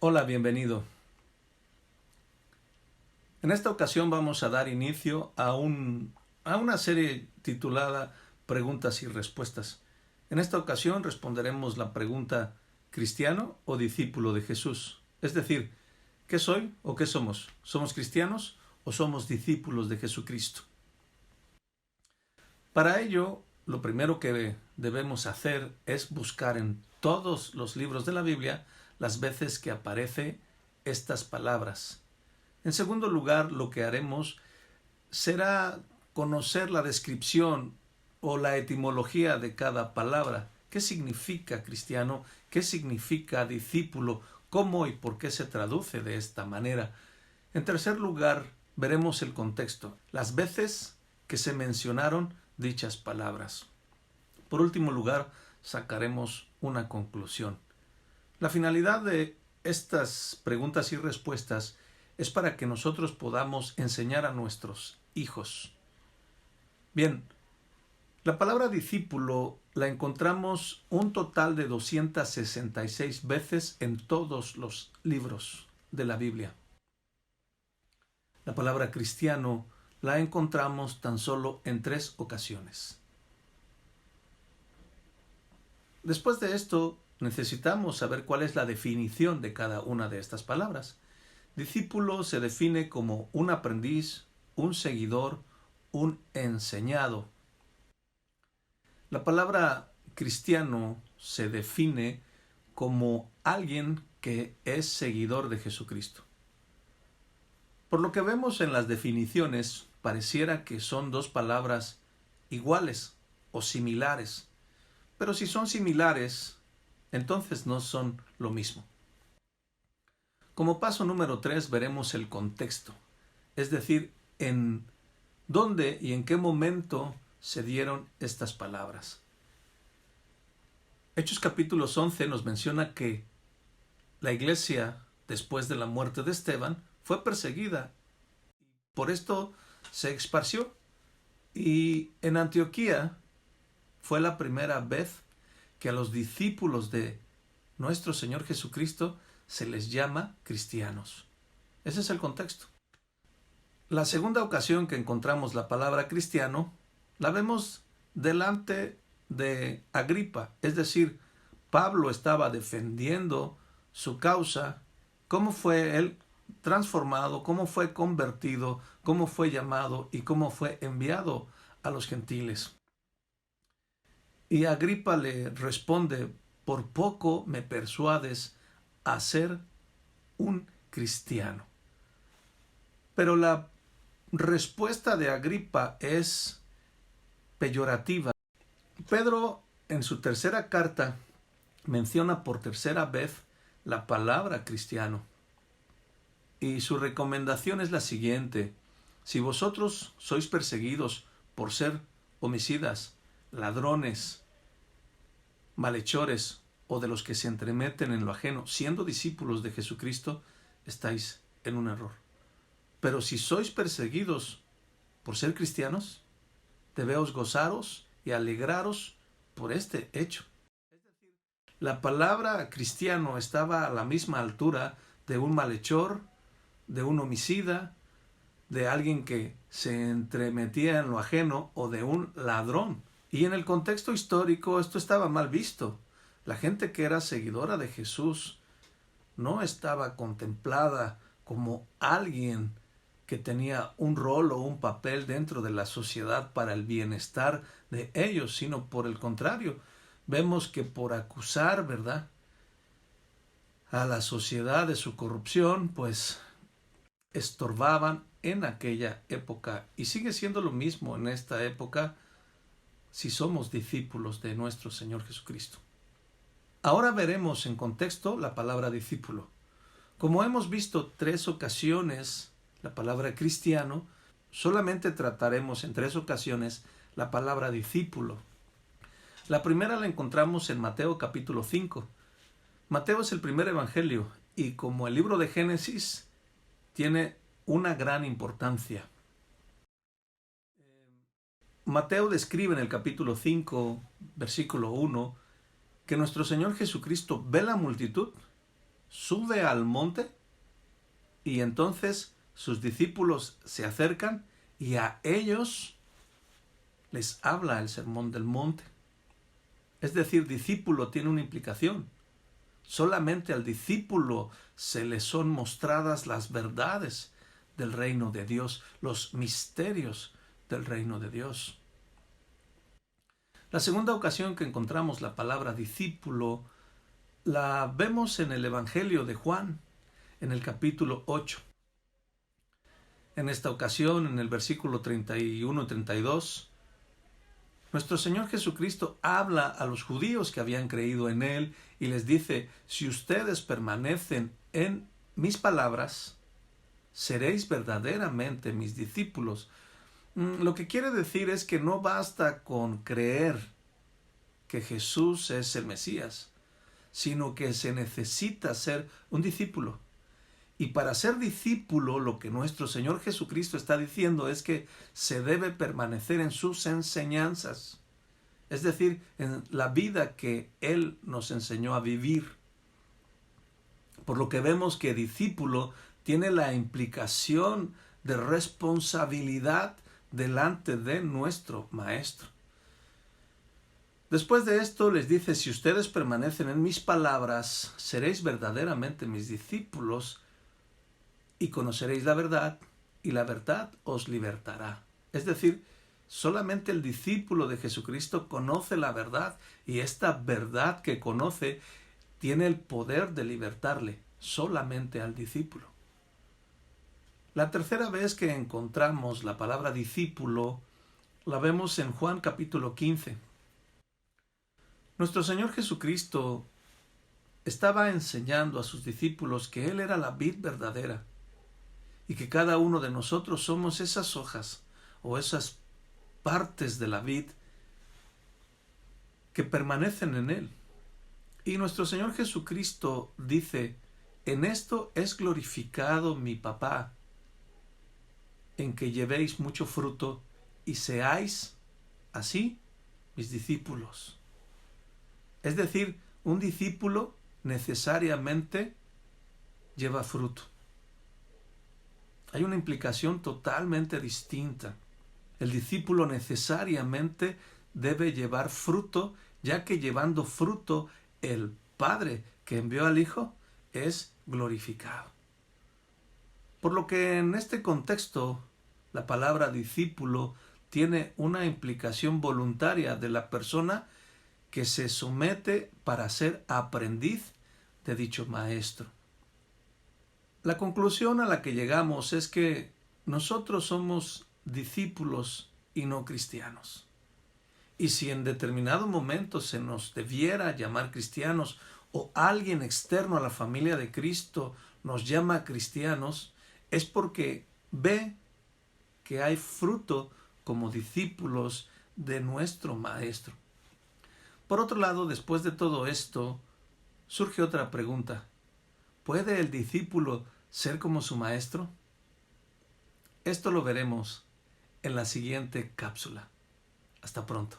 Hola, bienvenido. En esta ocasión vamos a dar inicio a una serie titulada Preguntas y Respuestas. En esta ocasión responderemos la pregunta ¿cristiano o discípulo de Jesús? Es decir, ¿qué soy o qué somos? ¿Somos cristianos o somos discípulos de Jesucristo? Para ello, lo primero que debemos hacer es buscar en todos los libros de la Biblia las veces que aparece estas palabras. En segundo lugar, lo que haremos será conocer la descripción o la etimología de cada palabra. ¿Qué significa cristiano? ¿Qué significa discípulo? ¿Cómo y por qué se traduce de esta manera? En tercer lugar, veremos el contexto, las veces que se mencionaron dichas palabras. Por último lugar, sacaremos una conclusión. La finalidad de estas preguntas y respuestas es para que nosotros podamos enseñar a nuestros hijos. Bien, la palabra discípulo la encontramos un total de 266 veces en todos los libros de la Biblia. La palabra cristiano la encontramos tan solo en 3 ocasiones. Después de esto, necesitamos saber cuál es la definición de cada una de estas palabras. Discípulo se define como un aprendiz, un seguidor, un enseñado. La palabra cristiano se define como alguien que es seguidor de Jesucristo. Por lo que vemos en las definiciones, pareciera que son dos palabras iguales o similares. Pero si son similares, entonces no son lo mismo. Como paso número 3 veremos el contexto, es decir, en dónde y en qué momento se dieron estas palabras. Hechos capítulo 11 nos menciona que la iglesia, después de la muerte de Esteban, fue perseguida. Por esto se esparció. Y en Antioquía fue la primera vez que a los discípulos de nuestro Señor Jesucristo se les llama cristianos. Ese es el contexto. La segunda ocasión que encontramos la palabra cristiano la vemos delante de Agripa, es decir, Pablo estaba defendiendo su causa, cómo fue él transformado, cómo fue convertido, cómo fue llamado y cómo fue enviado a los gentiles. Y Agripa le responde, por poco me persuades a ser un cristiano. Pero la respuesta de Agripa es peyorativa. Pedro, en su tercera carta, menciona por tercera vez la palabra cristiano. Y su recomendación es la siguiente: si vosotros sois perseguidos por ser homicidas, ladrones, malhechores o de los que se entremeten en lo ajeno, siendo discípulos de Jesucristo, estáis en un error. Pero si sois perseguidos por ser cristianos, debéis gozaros y alegraros por este hecho. Es decir, la palabra cristiano estaba a la misma altura de un malhechor, de un homicida, de alguien que se entremetía en lo ajeno o de un ladrón. Y en el contexto histórico esto estaba mal visto. La gente que era seguidora de Jesús no estaba contemplada como alguien que tenía un rol o un papel dentro de la sociedad para el bienestar de ellos, sino por el contrario, vemos que por acusar, ¿verdad?, a la sociedad de su corrupción, pues estorbaban en aquella época, y sigue siendo lo mismo en esta época si somos discípulos de nuestro Señor Jesucristo. Ahora veremos en contexto la palabra discípulo. Como hemos visto 3 ocasiones la palabra cristiano, solamente trataremos en 3 ocasiones la palabra discípulo. La primera la encontramos en Mateo capítulo 5. Mateo es el primer evangelio y como el libro de Génesis tiene una gran importancia. Mateo describe en el capítulo 5, versículo 1, que nuestro Señor Jesucristo ve la multitud sube al monte y entonces sus discípulos se acercan y a ellos les habla el sermón del monte. Es decir, discípulo tiene una implicación. Solamente al discípulo se le son mostradas las verdades del reino de Dios, los misterios del reino de Dios. La segunda ocasión que encontramos la palabra discípulo la vemos en el Evangelio de Juan, en el capítulo 8. En esta ocasión, en el versículo 31 y 32, nuestro Señor Jesucristo habla a los judíos que habían creído en Él y les dice: si ustedes permanecen en mis palabras, seréis verdaderamente mis discípulos. Lo que quiere decir es que no basta con creer que Jesús es el Mesías, sino que se necesita ser un discípulo. Y para ser discípulo, lo que nuestro Señor Jesucristo está diciendo es que se debe permanecer en sus enseñanzas, es decir, en la vida que Él nos enseñó a vivir. Por lo que vemos que discípulo tiene la implicación de responsabilidad delante de nuestro Maestro. Después de esto les dice: si ustedes permanecen en mis palabras, seréis verdaderamente mis discípulos y conoceréis la verdad, y la verdad os libertará. Es decir, solamente el discípulo de Jesucristo conoce la verdad, y esta verdad que conoce tiene el poder de libertarle solamente al discípulo. La tercera vez que encontramos la palabra discípulo la vemos en Juan capítulo 15. Nuestro Señor Jesucristo estaba enseñando a sus discípulos que Él era la vid verdadera y que cada uno de nosotros somos esas hojas o esas partes de la vid que permanecen en Él. Y nuestro Señor Jesucristo dice: en esto es glorificado mi Papá, en que llevéis mucho fruto y seáis así mis discípulos. Es decir, un discípulo necesariamente lleva fruto. Hay una implicación totalmente distinta. El discípulo necesariamente debe llevar fruto, ya que llevando fruto, el Padre que envió al Hijo es glorificado. Por lo que en este contexto, la palabra discípulo tiene una implicación voluntaria de la persona que se somete para ser aprendiz de dicho maestro. La conclusión a la que llegamos es que nosotros somos discípulos y no cristianos. Y si en determinado momento se nos debiera llamar cristianos o alguien externo a la familia de Cristo nos llama cristianos, es porque ve que hay fruto como discípulos de nuestro Maestro. Por otro lado, después de todo esto, surge otra pregunta. ¿Puede el discípulo ser como su maestro? Esto lo veremos en la siguiente cápsula. Hasta pronto.